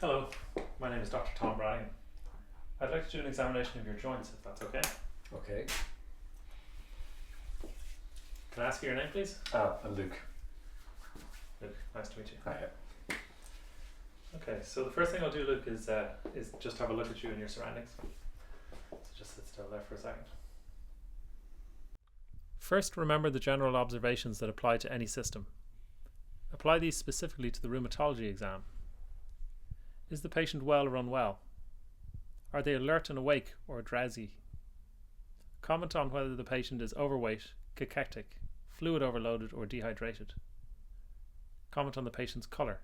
Hello, my name is Dr. Tom Bryan. I'd like to do an examination of your joints, if that's okay. Okay. Can I ask you your name, please? I'm Luke. Luke, nice to meet you. Hiya. Okay, so the first thing I'll do, Luke, is just have a look at you and your surroundings. So just sit still there for a second. First, remember the general observations that apply to any system. Apply these specifically to the rheumatology exam. Is the patient well or unwell? Are they alert and awake or drowsy? Comment on whether the patient is overweight, cachectic, fluid overloaded or dehydrated. Comment on the patient's colour.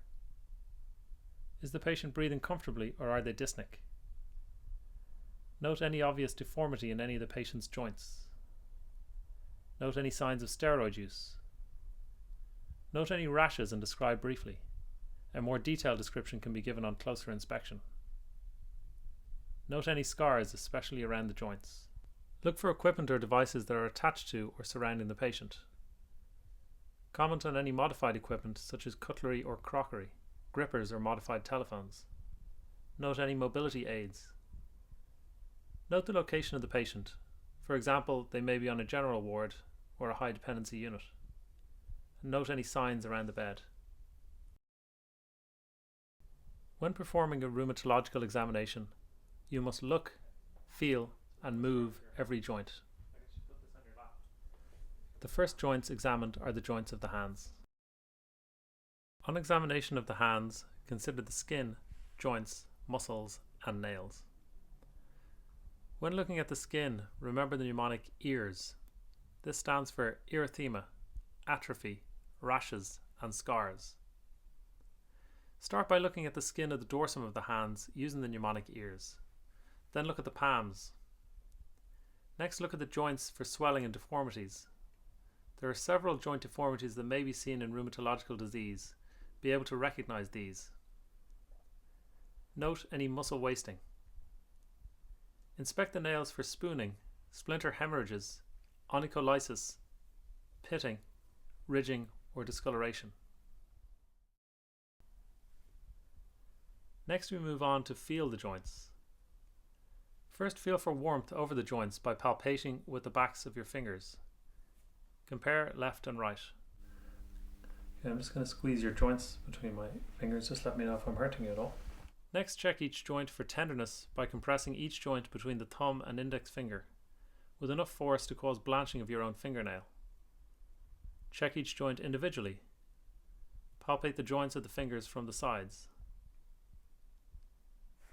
Is the patient breathing comfortably or are they dyspneic? Note any obvious deformity in any of the patient's joints. Note any signs of steroid use. Note any rashes and describe briefly. A more detailed description can be given on closer inspection. Note any scars, especially around the joints. Look for equipment or devices that are attached to or surrounding the patient. Comment on any modified equipment such as cutlery or crockery, grippers or modified telephones. Note any mobility aids. Note the location of the patient. For example, they may be on a general ward or a high dependency unit. Note any signs around the bed. When performing a rheumatological examination, you must look, feel, and move every joint. The first joints examined are the joints of the hands. On examination of the hands, consider the skin, joints, muscles, and nails. When looking at the skin, remember the mnemonic EARS. This stands for erythema, atrophy, rashes, and scars. Start by looking at the skin of the dorsum of the hands using the mnemonic EARS. Then look at the palms. Next, look at the joints for swelling and deformities. There are several joint deformities that may be seen in rheumatological disease. Be able to recognize these. Note any muscle wasting. Inspect the nails for spooning, splinter hemorrhages, onycholysis, pitting, ridging, or discoloration. Next, we move on to feel the joints. First, feel for warmth over the joints by palpating with the backs of your fingers. Compare left and right. Okay, I'm just going to squeeze your joints between my fingers. Just let me know if I'm hurting you at all. Next, check each joint for tenderness by compressing each joint between the thumb and index finger with enough force to cause blanching of your own fingernail. Check each joint individually. Palpate the joints of the fingers from the sides.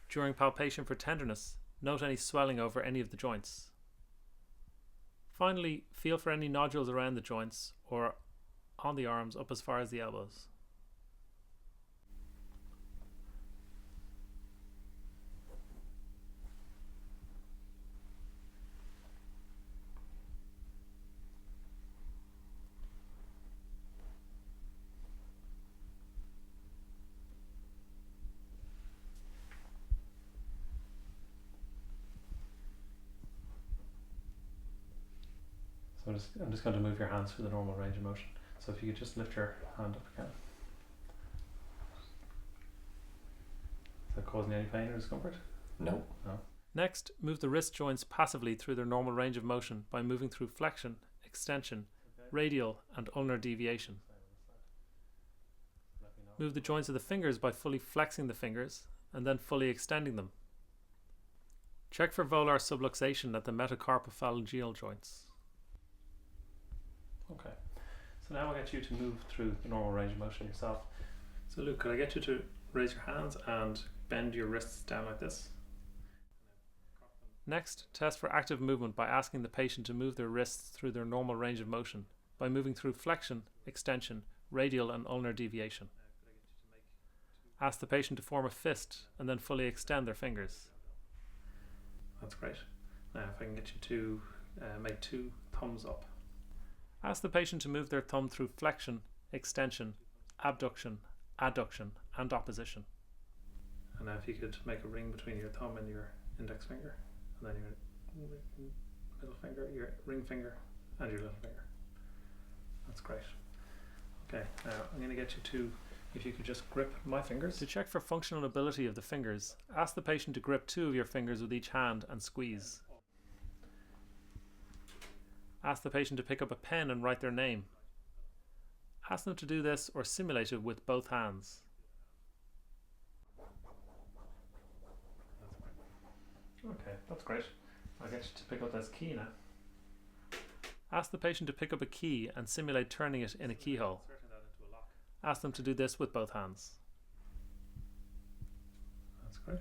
During palpation for tenderness, note any swelling over any of the joints. Finally, feel for any nodules around the joints or on the arms up as far as the elbows. So I'm just going to move your hands through the normal range of motion. So if you could just lift your hand up again. Is that causing any pain or discomfort? No. No. Next, move the wrist joints passively through their normal range of motion by moving through flexion, extension, radial, and ulnar deviation. Move the joints of the fingers by fully flexing the fingers and then fully extending them. Check for volar subluxation at the metacarpophalangeal joints. Okay, so now I'll get you to move through the normal range of motion yourself. So Luke, could I get you to raise your hands and bend your wrists down like this? Next, test for active movement by asking the patient to move their wrists through their normal range of motion by moving through flexion, extension, radial and ulnar deviation. Ask the patient to form a fist and then fully extend their fingers. That's great. Now if I can get you to make 2 thumbs up. Ask the patient to move their thumb through flexion, extension, abduction, adduction, and opposition. And now if you could make a ring between your thumb and your index finger, and then your middle finger, your ring finger, and your little finger. That's great. Okay, now I'm going to get you to If you could just grip my fingers. To check for functional ability of the fingers, ask the patient to grip 2 of your fingers with each hand and squeeze. Ask the patient to pick up a pen and write their name. Ask them to do this or simulate it with both hands. Okay, that's great. I'll get you to pick up this key now. Ask the patient to pick up a key and simulate turning it in a keyhole. Ask them to do this with both hands. That's great.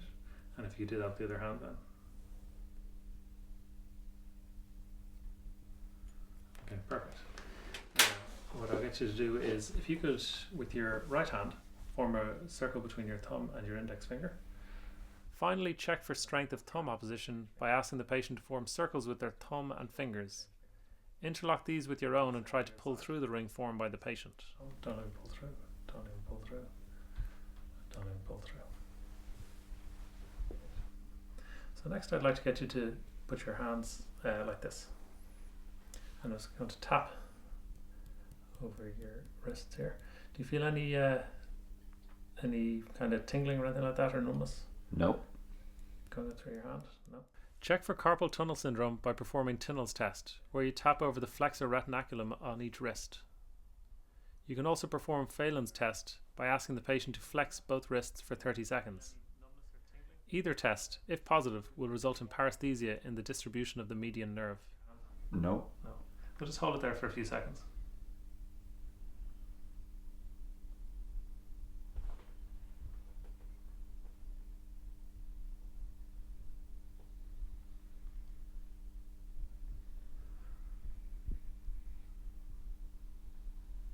And if you do that with the other hand then. Okay, perfect. What I'll get you to do is, if you could, with your right hand, form a circle between your thumb and your index finger. Finally, check for strength of thumb opposition by asking the patient to form circles with their thumb and fingers. Interlock these with your own and try to pull through the ring formed by the patient. Don't even pull through. Don't even pull through. Don't even pull through. So next I'd like to get you to put your hands like this. And I'm just going to tap over your wrists here. Do you feel any kind of tingling or anything like that, or numbness? Nope. Going through your hand? No. Check for carpal tunnel syndrome by performing Tinel's test, where you tap over the flexor retinaculum on each wrist. You can also perform Phelan's test by asking the patient to flex both wrists for 30 seconds. Either test, if positive, will result in paresthesia in the distribution of the median nerve. No. No. We'll just hold it there for a few seconds.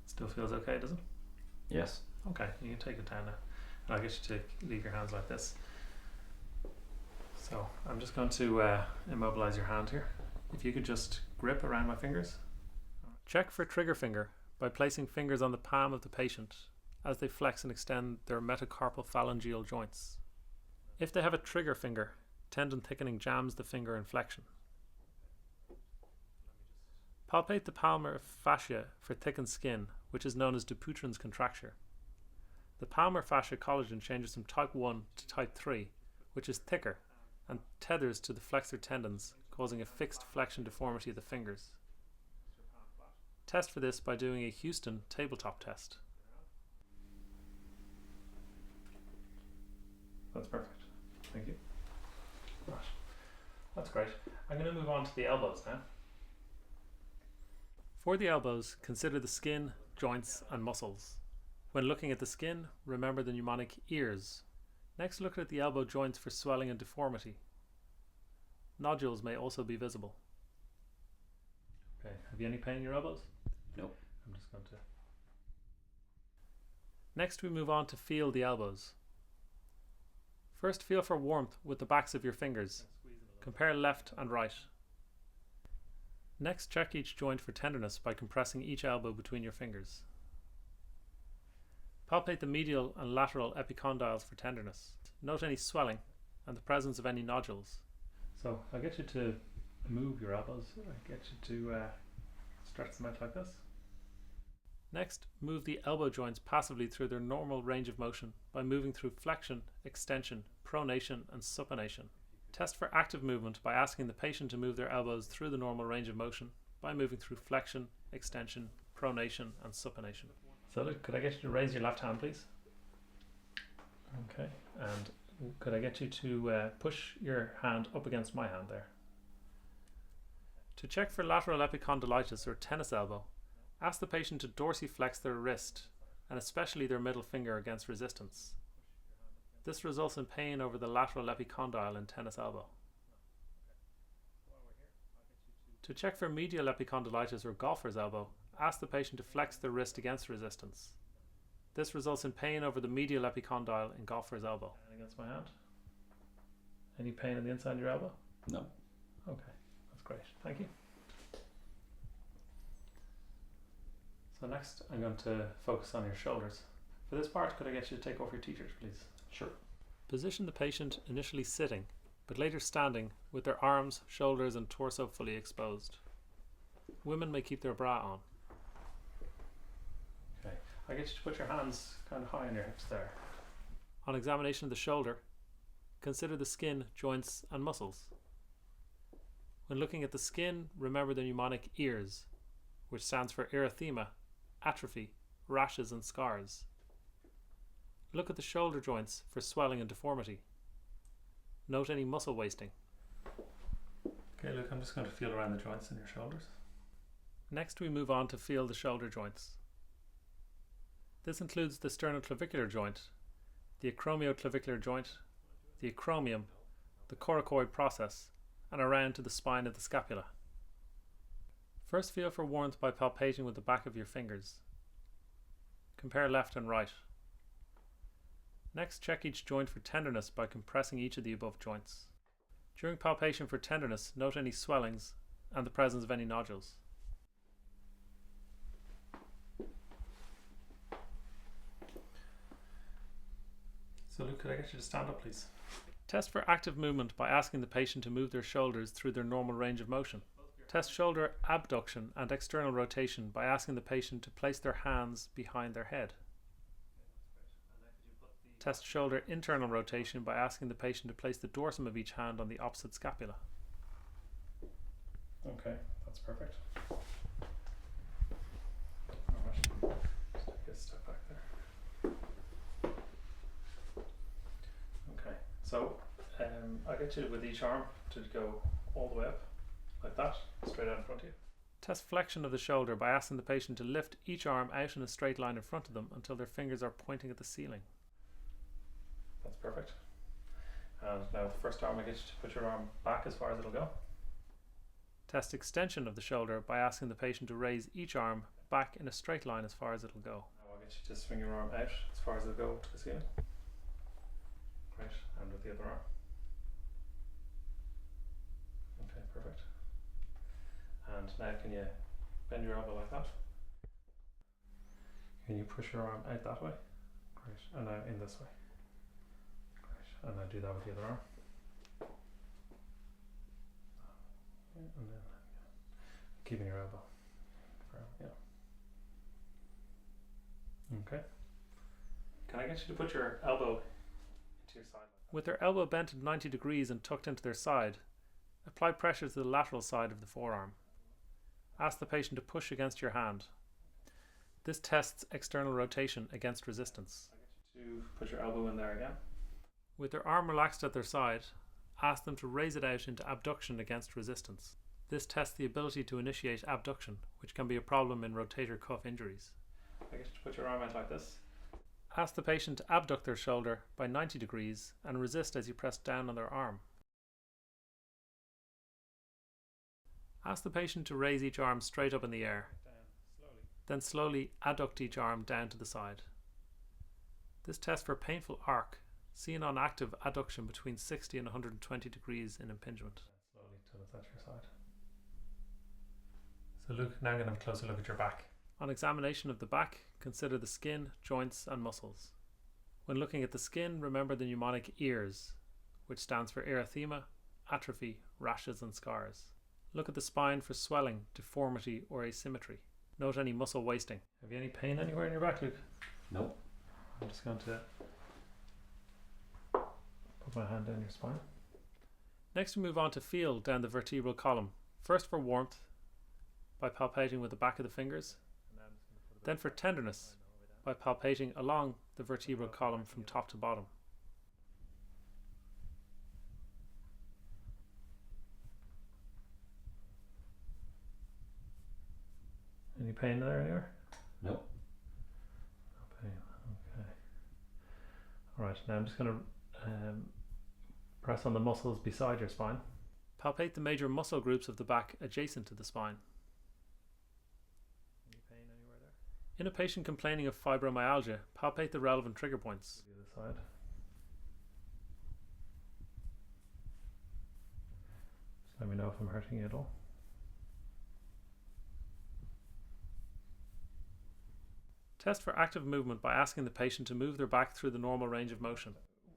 Still feels okay, does it? Yes. Okay, you can take it down now. And I'll get you to leave your hands like this. So I'm just going to immobilize your hand here. If you could just grip around my fingers. Check for trigger finger by placing fingers on the palm of the patient as they flex and extend their metacarpal phalangeal joints. If they have a trigger finger, tendon thickening jams the finger in flexion. Palpate the palmar fascia for thickened skin, which is known as Dupuytren's contracture. The palmar fascia collagen changes from type 1 to type 3, which is thicker, and tethers to the flexor tendons, causing a fixed flexion deformity of the fingers. Test for this by doing a Houston tabletop test. That's perfect. Thank you. Right. That's great. I'm going to move on to the elbows now. For the elbows, consider the skin, joints and muscles. When looking at the skin, remember the mnemonic ears. Next, look at the elbow joints for swelling and deformity. Nodules may also be visible. Okay, have you any pain in your elbows? Nope. I'm just going to... Next, we move on to feel the elbows. First, feel for warmth with the backs of your fingers. Compare left and right. Next, check each joint for tenderness by compressing each elbow between your fingers. Palpate the medial and lateral epicondyles for tenderness. Note any swelling and the presence of any nodules. So I'll get you to move your elbows. I'll get you to stretch them out like this. Next, move the elbow joints passively through their normal range of motion by moving through flexion, extension, pronation and supination. Test for active movement by asking the patient to move their elbows through the normal range of motion by moving through flexion, extension, pronation and supination. So look, could I get you to raise your left hand, please? Okay, and could I get you to push your hand up against my hand there? To check for lateral epicondylitis or tennis elbow, ask the patient to dorsiflex their wrist and especially their middle finger against resistance. This results in pain over the lateral epicondyle in tennis elbow. To check for medial epicondylitis or golfer's elbow, ask the patient to flex their wrist against resistance. This results in pain over the medial epicondyle in golfer's elbow. And against my hand. Any pain on the inside of your elbow? No. Okay, that's great. Thank you. So next I'm going to focus on your shoulders. For this part, could I get you to take off your t-shirt, please? Sure. Position the patient initially sitting, but later standing, with their arms, shoulders and torso fully exposed. Women may keep their bra on. Okay, I get you to put your hands kind of high on your hips there. On examination of the shoulder, consider the skin, joints and muscles. When looking at the skin, remember the mnemonic EARS, which stands for erythema, atrophy, rashes and scars. Look at the shoulder joints for swelling and deformity. Note any muscle wasting. Okay, look, I'm just going to feel around the joints in your shoulders. Next we move on to feel the shoulder joints. This includes the sternoclavicular joint, the acromioclavicular joint, the acromion, the coracoid process, and around to the spine of the scapula. First feel for warmth by palpating with the back of your fingers. Compare left and right. Next, check each joint for tenderness by compressing each of the above joints. During palpation for tenderness, note any swellings and the presence of any nodules. So Luke, could I get you to stand up, please? Test for active movement by asking the patient to move their shoulders through their normal range of motion. Test shoulder abduction and external rotation by asking the patient to place their hands behind their head. Test shoulder internal rotation by asking the patient to place the dorsum of each hand on the opposite scapula. Okay, that's perfect. Alright, just take a step back there. Okay, so I get you with each arm to go all the way up, like that, straight out in front of you. Test flexion of the shoulder by asking the patient to lift each arm out in a straight line in front of them until their fingers are pointing at the ceiling. That's perfect. And now the first arm, I get you to put your arm back as far as it'll go. Test extension of the shoulder by asking the patient to raise each arm back in a straight line as far as it'll go. Now I'll get you to swing your arm out as far as it'll go to the ceiling. Right, and with the other arm. Okay, perfect. And now can you bend your elbow like that? Can you push your arm out that way? Great, and now in this way. And now do that with the other arm. And then keeping your elbow firm, yeah. Okay. Can I get you to put your elbow into your side? With their elbow bent at 90 degrees and tucked into their side, apply pressure to the lateral side of the forearm. Ask the patient to push against your hand. This tests external rotation against resistance. I get you to put your elbow in there again. With their arm relaxed at their side, ask them to raise it out into abduction against resistance. This tests the ability to initiate abduction, which can be a problem in rotator cuff injuries. I get you to put your arm out like this. Ask the patient to abduct their shoulder by 90 degrees and resist as you press down on their arm. Ask the patient to raise each arm straight up in the air. Then slowly adduct each arm down to the side. This tests for painful arc, seen on active adduction between 60 and 120 degrees in impingement. Slowly till it's at your side. So Luke, now I'm going to have a closer look at your back. On examination of the back, consider the skin, joints and muscles. When looking at the skin, remember the mnemonic EARS, which stands for erythema, atrophy, rashes and scars. Look at the spine for swelling, deformity or asymmetry. Note any muscle wasting. Have you any pain anywhere in your back, Luke? Nope. I'm just going to put my hand down your spine. Next we move on to feel down the vertebral column. First for warmth by palpating with the back of the fingers. Then for tenderness by palpating along the vertebral column from top to bottom. Any pain there anywhere? Nope. No pain, okay. Alright, now I'm just going to press on the muscles beside your spine. Palpate the major muscle groups of the back adjacent to the spine. Any pain anywhere there? In a patient complaining of fibromyalgia, palpate the relevant trigger points. The other side. Just let me know if I'm hurting you at all. Test for active movement by asking the patient to move their back through the normal range of motion.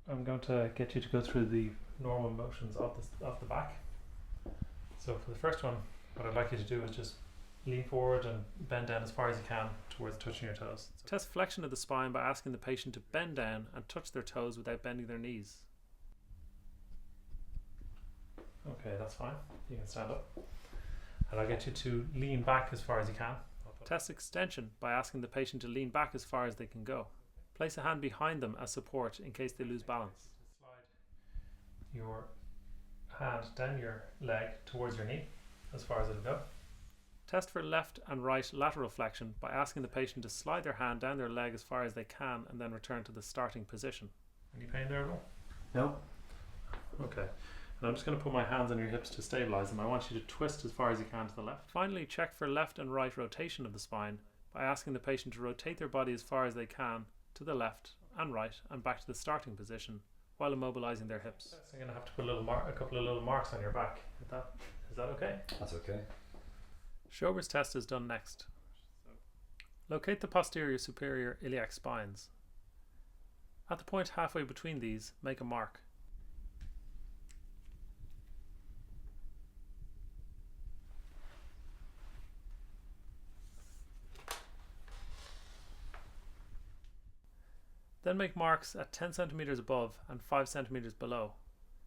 I'm going to get you to go through the normal motions of the back. So for the first one, what I'd like you to do is just Lean forward and bend down as far as you can towards touching your toes. Test flexion of the spine by asking the patient to bend down and touch their toes without bending their knees. Okay, that's fine. You can stand up. And I'll get you to lean back as far as you can. Test extension by asking the patient to lean back as far as they can go. Place a hand behind them as support in case they lose balance. Slide your hand down your leg towards your knee as far as it'll go. Test for left and right lateral flexion by asking the patient to slide their hand down their leg as far as they can and then return to the starting position. Any pain there at all? No. Okay. And I'm just going to put my hands on your hips to stabilize them. I want you to twist as far as you can to the left. Finally, check for left and right rotation of the spine by asking the patient to rotate their body as far as they can to the left and right and back to the starting position while immobilizing their hips. So you're going to have to put a couple of little marks on your back. Is that okay? That's okay. Schober's test is done next. Locate the posterior superior iliac spines. At the point halfway between these, make a mark. Then make marks at 10 centimeters above and 5 centimeters below,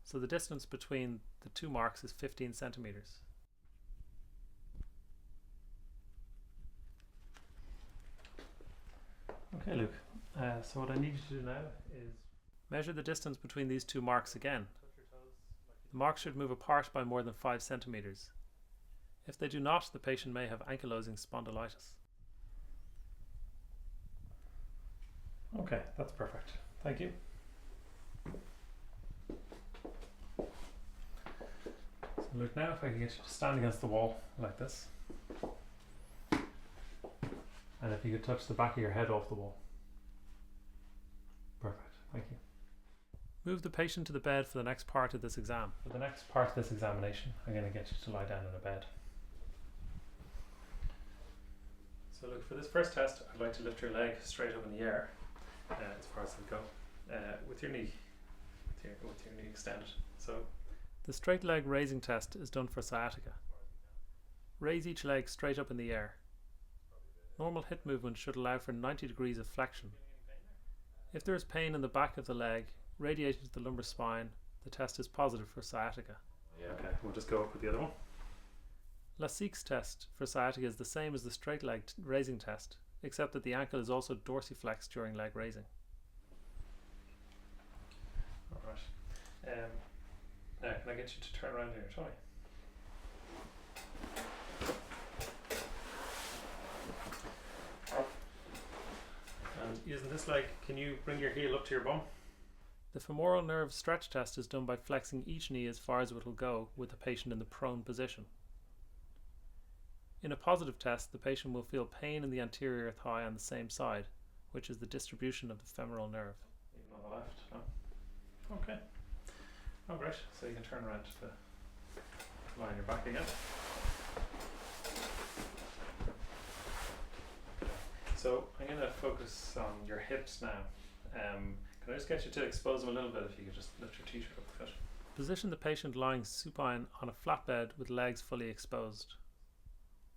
so the distance between the two marks is 15 centimeters. Okay, Luke, so what I need you to do now is measure the distance between these two marks again. The marks should move apart by more than 5 centimeters. If they do not, the patient may have ankylosing spondylitis. Okay, that's perfect. Thank you. So look now, if I can get you to stand against the wall like this. And if you could touch the back of your head off the wall. Perfect, thank you. Move the patient to the bed for the next part of this exam. For the next part of this examination, I'm going to get you to lie down in a bed. So look, for this first test, I'd like to lift your leg straight up in the air. As far as it'll go, with your knee extended. So the straight leg raising test is done for sciatica. Raise each leg straight up in the air. Normal hip movement should allow for 90 degrees of flexion. If there is pain in the back of the leg radiating to the lumbar spine, the test is positive for sciatica. Yeah. Okay, we'll just go up with the other one. Lassik's test for sciatica is the same as the straight leg raising test, except that the ankle is also dorsiflexed during leg raising. Alright. Now, can I get you to turn around in your tummy? And using this leg, can you bring your heel up to your bum? The femoral nerve stretch test is done by flexing each knee as far as it will go with the patient in the prone position. In a positive test, the patient will feel pain in the anterior thigh on the same side, which is the distribution of the femoral nerve. Even on the left, no? Okay. Oh, great. So you can turn around to lie on your back again. So I'm going to focus on your hips now. Can I just get you to expose them a little bit if you could just lift your t-shirt up the foot? Position the patient lying supine on a flat bed with legs fully exposed.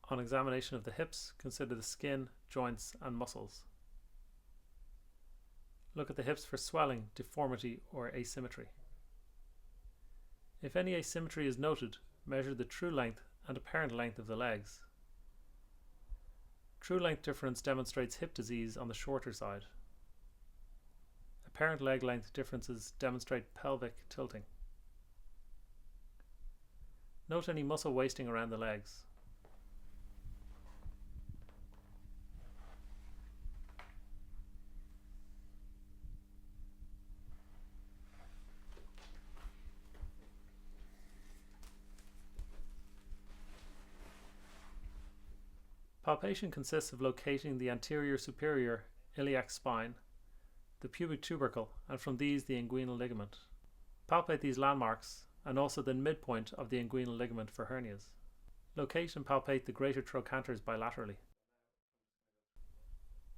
On examination of the hips, consider the skin, joints and muscles. Look at the hips for swelling, deformity or asymmetry. If any asymmetry is noted, measure the true length and apparent length of the legs. True length difference demonstrates hip disease on the shorter side. Apparent leg length differences demonstrate pelvic tilting. Note any muscle wasting around the legs. Palpation consists of locating the anterior superior iliac spine, the pubic tubercle, and from these the inguinal ligament. Palpate these landmarks and also the midpoint of the inguinal ligament for hernias. Locate and palpate the greater trochanters bilaterally.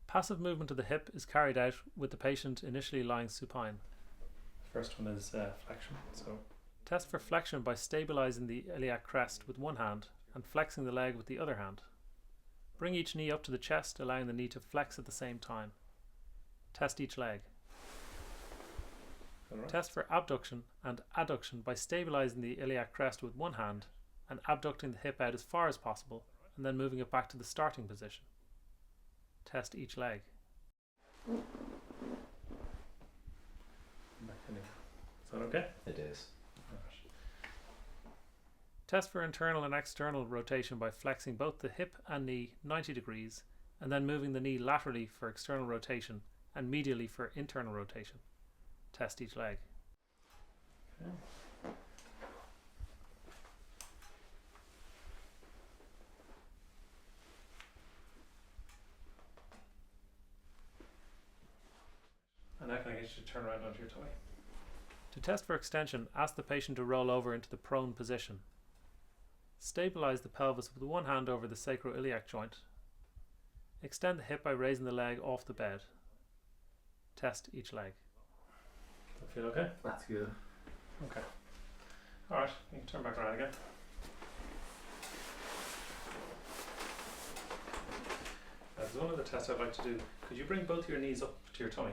Passive movement of the hip is carried out with the patient initially lying supine. The first one is flexion. So test for flexion by stabilizing the iliac crest with one hand and flexing the leg with the other hand. Bring each knee up to the chest, allowing the knee to flex at the same time. Test each leg. All right. Test for abduction and adduction by stabilizing the iliac crest with one hand and abducting the hip out as far as possible and then moving it back to the starting position. Test each leg. Is that okay? It is. Test for internal and external rotation by flexing both the hip and knee 90 degrees and then moving the knee laterally for external rotation and medially for internal rotation. Test each leg. Okay. And now can I get you to turn around onto your tummy? To test for extension, ask the patient to roll over into the prone position. Stabilize the pelvis with one hand over the sacroiliac joint. Extend the hip by raising the leg off the bed. Test each leg. Does that feel okay? That's good. Okay. Alright, you can turn back around again. That's one of the tests I'd like to do. Could you bring both your knees up to your tummy?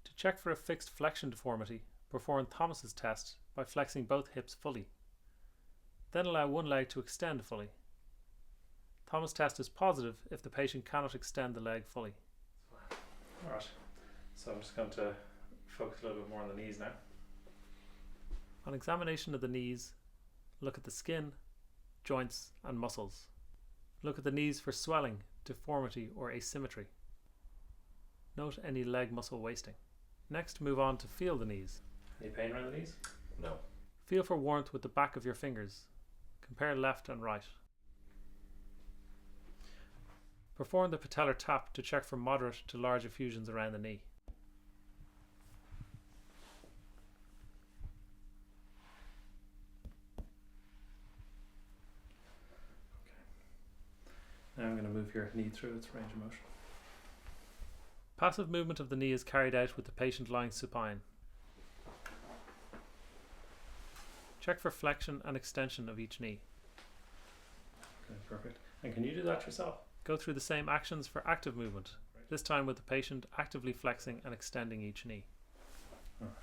To check for a fixed flexion deformity, perform Thomas's test by flexing both hips fully. Then allow one leg to extend fully. Thomas' test is positive if the patient cannot extend the leg fully. Alright, so I'm just going to focus a little bit more on the knees now. On examination of the knees, look at the skin, joints and muscles. Look at the knees for swelling, deformity or asymmetry. Note any leg muscle wasting. Next, move on to feel the knees. Any pain around the knees? No. Feel for warmth with the back of your fingers. Compare left and right. Perform the patellar tap to check for moderate to large effusions around the knee. Now I'm going to move your knee through its range of motion. Passive movement of the knee is carried out with the patient lying supine. Check for flexion and extension of each knee. Okay, perfect. And can you do that yourself? Go through the same actions for active movement, this time with the patient actively flexing and extending each knee. Alright.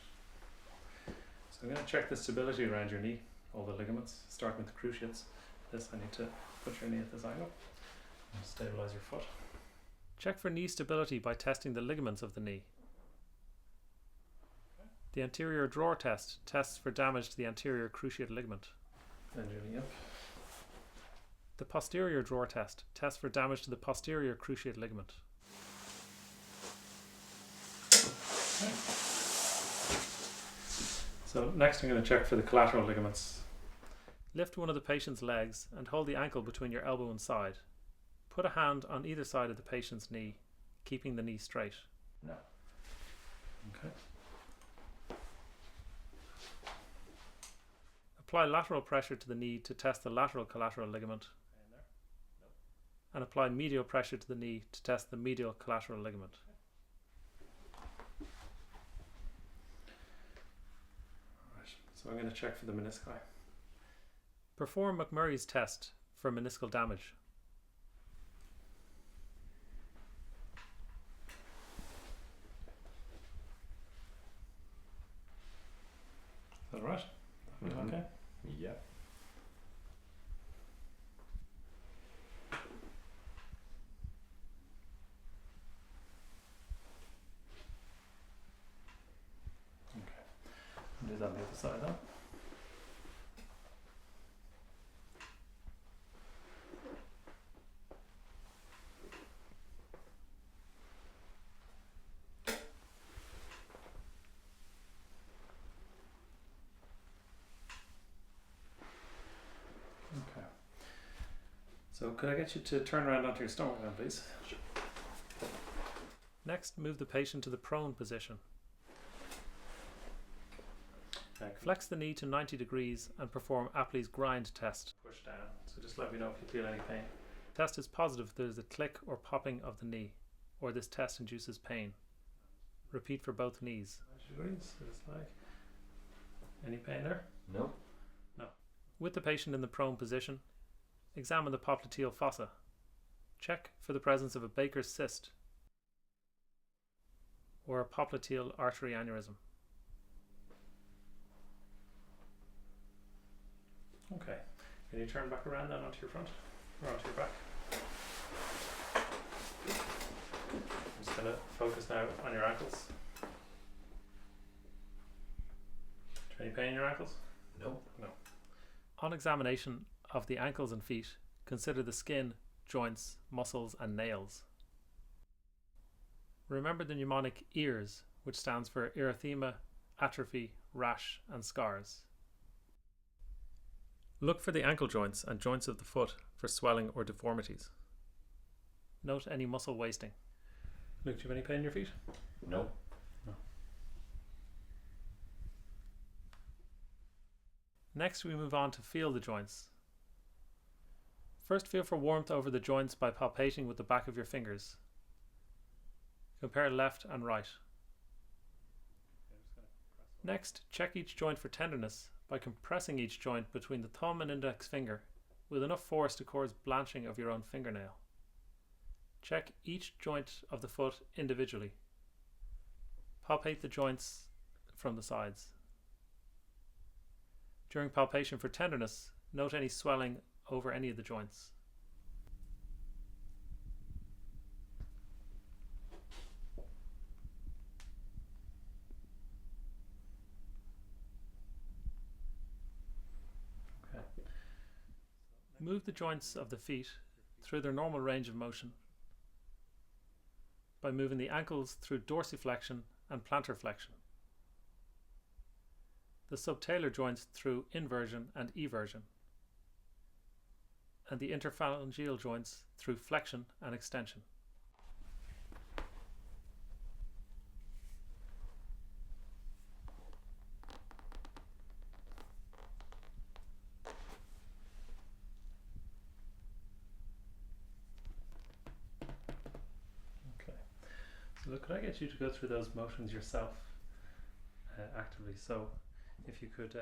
So I'm going to check the stability around your knee, all the ligaments, starting with the cruciates. This, I need to put your knee at this angle and stabilize your foot. Check for knee stability by testing the ligaments of the knee. The anterior drawer test tests for damage to the anterior cruciate ligament. Bend your knee up. The posterior drawer test tests for damage to the posterior cruciate ligament. Okay. So next I'm going to check for the collateral ligaments. Lift one of the patient's legs and hold the ankle between your elbow and side. Put a hand on either side of the patient's knee, keeping the knee straight. No. Okay. Apply lateral pressure to the knee to test the lateral collateral ligament. In there? Nope. And apply medial pressure to the knee to test the medial collateral ligament. Alright, so I'm going to check for the menisci. Perform McMurray's test for meniscal damage. Is that right? Mhm. Okay. Yeah. Do that on the other side now. Okay. So could I get you to turn around onto your stomach then, please? Sure. Next, move the patient to the prone position. Okay. Flex the knee to 90 degrees and perform Apley's grind test. Push down. So just let me know if you feel any pain. Test is positive if there is a click or popping of the knee, or this test induces pain. Repeat for both knees. 90 degrees. So it's like any pain there? No. With the patient in the prone position, Examine the popliteal fossa. Check for the presence of a Baker's cyst or a popliteal artery aneurysm. Okay, can you turn back around then onto your front or onto your back? I'm just going to focus now on your ankles. Do you have any pain in your ankles? No. No. On examination of the ankles and feet, consider the skin, joints, muscles and nails. Remember the mnemonic EARS, which stands for erythema, atrophy, rash and scars. Look for the ankle joints and joints of the foot for swelling or deformities. Note any muscle wasting. Luke, do you have any pain in your feet? No. Next we move on to feel the joints. First feel for warmth over the joints by palpating with the back of your fingers. Compare left and right. Next, check each joint for tenderness by compressing each joint between the thumb and index finger with enough force to cause blanching of your own fingernail. Check each joint of the foot individually. Palpate the joints from the sides. During palpation for tenderness, note any swelling over any of the joints. Okay. Move the joints of the feet through their normal range of motion by moving the ankles through dorsiflexion and plantar flexion, the subtalar joints through inversion and eversion, and the interphalangeal joints through flexion and extension. Okay. So look, could I get you to go through those motions yourself actively? So if you could...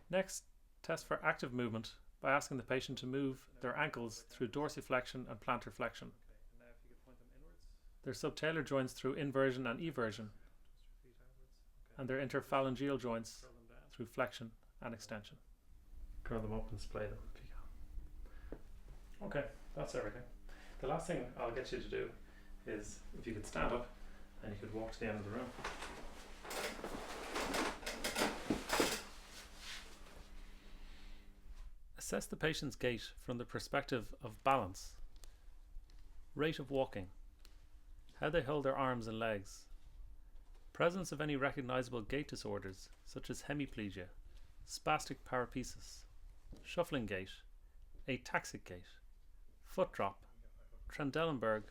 Next, test for active movement by asking the patient to move their ankles through dorsiflexion and plantar flexion, and now if you could point them inwards. their subtalar joints through inversion and eversion, Twist your feet outwards. Okay. and their interphalangeal joints Curl them down. through flexion and extension. Curl them up and splay them if you can. Okay, that's everything. The last thing I'll get you to do is if you could stand up and you could walk to the end of the room. Assess the patient's gait from the perspective of balance, rate of walking, how they hold their arms and legs, presence of any recognizable gait disorders such as hemiplegia, spastic paraparesis, shuffling gait, ataxic gait, foot drop, Trendelenburg,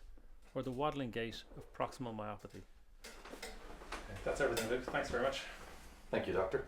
or the waddling gait of proximal myopathy. Okay, that's everything, Luke. Thanks very much. Thank you, doctor.